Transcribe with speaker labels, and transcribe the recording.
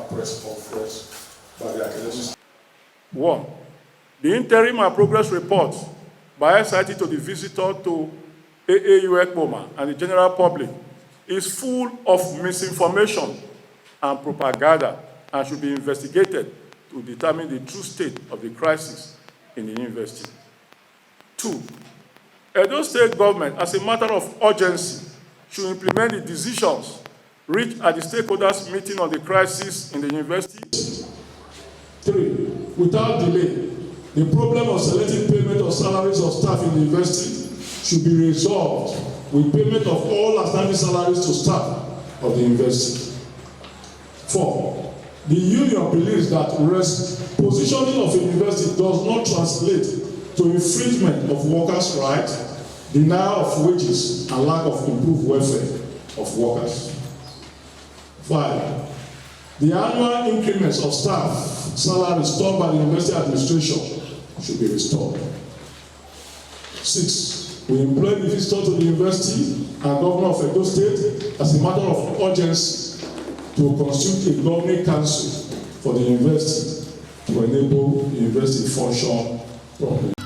Speaker 1: press conference by the academics.
Speaker 2: 1. The interim and progress report by SIT to the visitor to AAU EKPOMA and the general public is full of misinformation and propaganda and should be investigated to determine the true state of the crisis in the university. 2. Edo State government, as a matter of urgency, should implement the decisions reached at the stakeholders meeting on the crisis in the university.
Speaker 1: 3. Without delay, the problem of selecting payment of salaries of staff in the university should be resolved with payment of all outstanding salaries to staff of the university. 4. The union believes that positioning of a university does not translate to infringement of workers' rights, denial of wages, and lack of improved welfare of workers. 5. The annual increments of staff salaries stored by the university administration should be restored. 6. We employ the visitor to the university and governor of Edo State as a matter of urgency to constitute a governing council for the university to enable the university function properly.